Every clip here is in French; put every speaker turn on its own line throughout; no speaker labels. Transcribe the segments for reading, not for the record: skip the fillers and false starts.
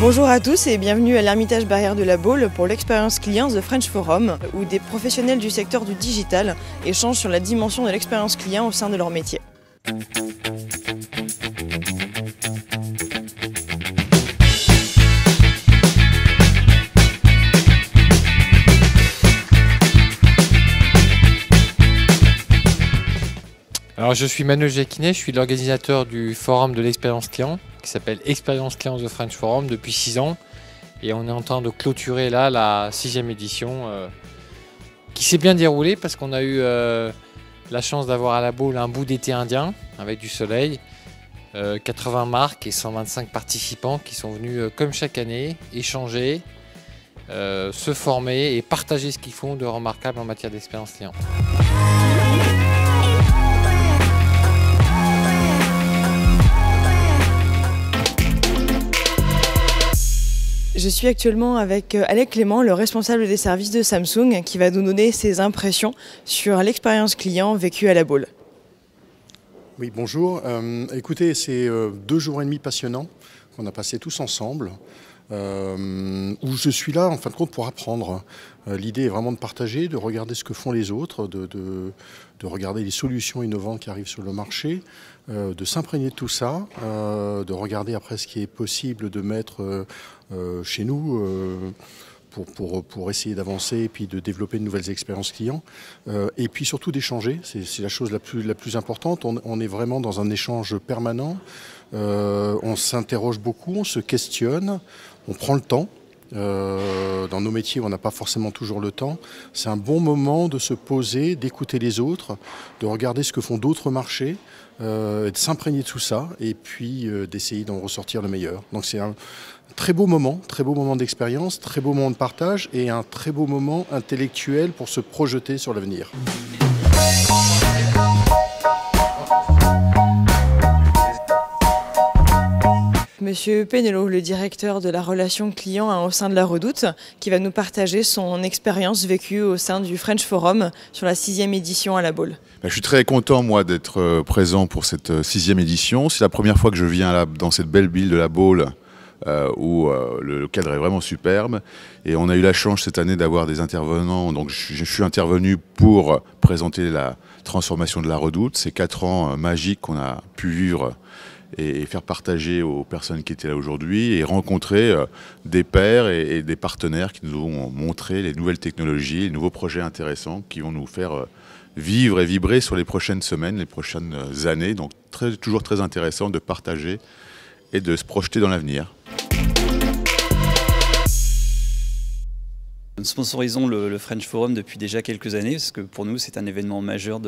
Bonjour à tous et bienvenue à l'Ermitage Barrière de la Baule pour l'expérience client The French Forum, où des professionnels du secteur du digital échangent sur la dimension de l'expérience client au sein de leur métier.
Alors je suis Manuel Jacquinet, je suis l'organisateur du forum de l'expérience client qui s'appelle Expérience Client The French Forum depuis 6 ans et on est en train de clôturer là la 6e édition qui s'est bien déroulée parce qu'on a eu la chance d'avoir à la Baule un bout d'été indien avec du soleil, 80 marques et 125 participants qui sont venus comme chaque année échanger, se former et partager ce qu'ils font de remarquable en matière d'expérience client.
Je suis actuellement avec Alec Clément, le responsable des services de Samsung, qui va nous donner ses impressions sur l'expérience client vécue à la Baule.
Oui, bonjour. Écoutez, c'est 2 jours et demi passionnants qu'on a passés tous ensemble, où je suis là en fin de compte pour apprendre. L'idée est vraiment de partager, de regarder ce que font les autres, de regarder les solutions innovantes qui arrivent sur le marché, de s'imprégner de tout ça, de regarder après ce qui est possible de mettre chez nous pour essayer d'avancer et puis de développer de nouvelles expériences clients. Et puis surtout d'échanger, c'est la chose la plus importante. On est vraiment dans un échange permanent, on s'interroge beaucoup, on se questionne, on prend le temps. Dans nos métiers, on n'a pas forcément toujours le temps. C'est un bon moment de se poser, d'écouter les autres, de regarder ce que font d'autres marchés, de s'imprégner de tout ça et puis d'essayer d'en ressortir le meilleur. Donc c'est un très beau moment d'expérience, très beau moment de partage et un très beau moment intellectuel pour se projeter sur l'avenir.
Monsieur Penello, le directeur de la relation client au sein de la Redoute, qui va nous partager son expérience vécue au sein du French Forum sur la 6e édition à la Baule.
Je suis très content moi d'être présent pour cette 6e édition. C'est la première fois que je viens dans cette belle ville de la Baule où le cadre est vraiment superbe. Et on a eu la chance cette année d'avoir des intervenants. Donc je suis intervenu pour présenter la transformation de la Redoute. Ces 4 ans magiques qu'on a pu vivre et faire partager aux personnes qui étaient là aujourd'hui et rencontrer des pairs et des partenaires qui nous ont montré les nouvelles technologies, les nouveaux projets intéressants qui vont nous faire vivre et vibrer sur les prochaines semaines, les prochaines années. Donc toujours très intéressant de partager et de se projeter dans l'avenir.
Nous sponsorisons le French Forum depuis déjà quelques années parce que pour nous c'est un événement majeur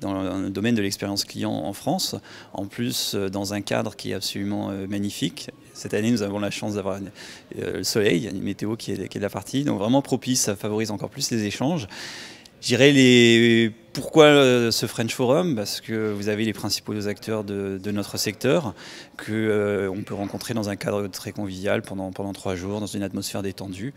dans le domaine de l'expérience client en France. En plus dans un cadre qui est absolument magnifique. Cette année nous avons la chance d'avoir le soleil, une météo qui est de la partie, donc vraiment propice, ça favorise encore plus les échanges. Je dirais pourquoi ce French Forum? Parce que vous avez les principaux acteurs de notre secteur qu'on peut rencontrer dans un cadre très convivial pendant 3 jours, dans une atmosphère détendue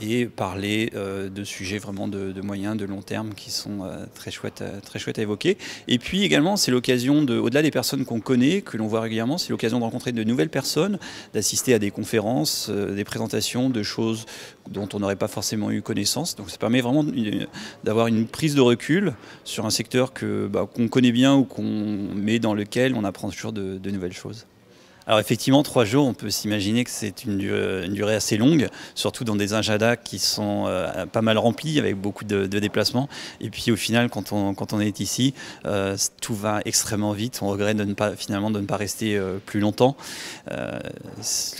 et parler de sujets vraiment de moyen, de long terme qui sont très chouettes à évoquer. Et puis également, c'est l'occasion, au-delà des personnes qu'on connaît, que l'on voit régulièrement, c'est l'occasion de rencontrer de nouvelles personnes, d'assister à des conférences, des présentations de choses dont on n'aurait pas forcément eu connaissance. Donc ça permet vraiment d'avoir une prise de recul sur un secteur qu'on connaît bien ou mais dans lequel on apprend toujours de nouvelles choses. Alors effectivement, 3 jours, on peut s'imaginer que c'est une durée assez longue, surtout dans des agendas qui sont pas mal remplis, avec beaucoup de déplacements. Et puis au final, quand on est ici, tout va extrêmement vite. On regrette finalement de ne pas rester plus longtemps.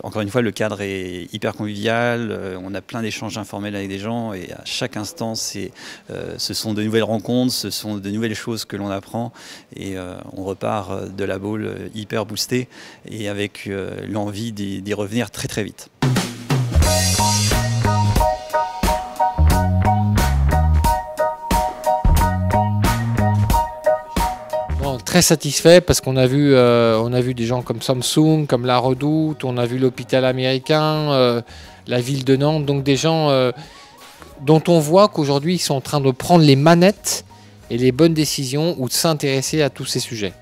Encore une fois, le cadre est hyper convivial. On a plein d'échanges informels avec des gens. Et à chaque instant, ce sont de nouvelles rencontres, ce sont de nouvelles choses que l'on apprend. Et on repart de la Baule hyper boosté. Et avec l'envie d'y revenir très très vite.
Bon, très satisfait parce qu'on a vu des gens comme Samsung, comme la Redoute, on a vu l'hôpital américain, la ville de Nantes, donc des gens dont on voit qu'aujourd'hui ils sont en train de prendre les manettes et les bonnes décisions ou de s'intéresser à tous ces sujets.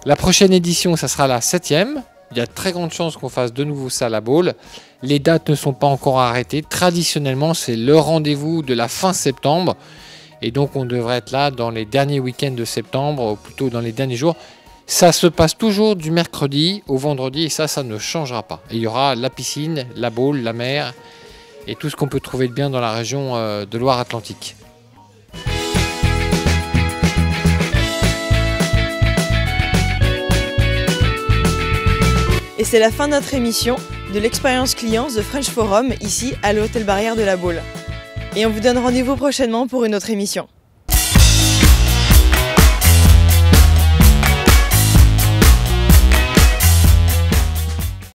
La prochaine édition, ça sera la 7e Il y a de très grandes chances qu'on fasse de nouveau ça à la Baule. Les dates ne sont pas encore arrêtées. Traditionnellement, c'est le rendez-vous de la fin septembre. Et donc, on devrait être là dans les derniers week-ends de septembre, ou plutôt dans les derniers jours. Ça se passe toujours du mercredi au vendredi et ça ne changera pas. Et il y aura la piscine, la Baule, la mer et tout ce qu'on peut trouver de bien dans la région de Loire-Atlantique.
Et c'est la fin de notre émission de l'expérience client The French Forum, ici à l'Hôtel Barrière de la Baule. Et on vous donne rendez-vous prochainement pour une autre émission.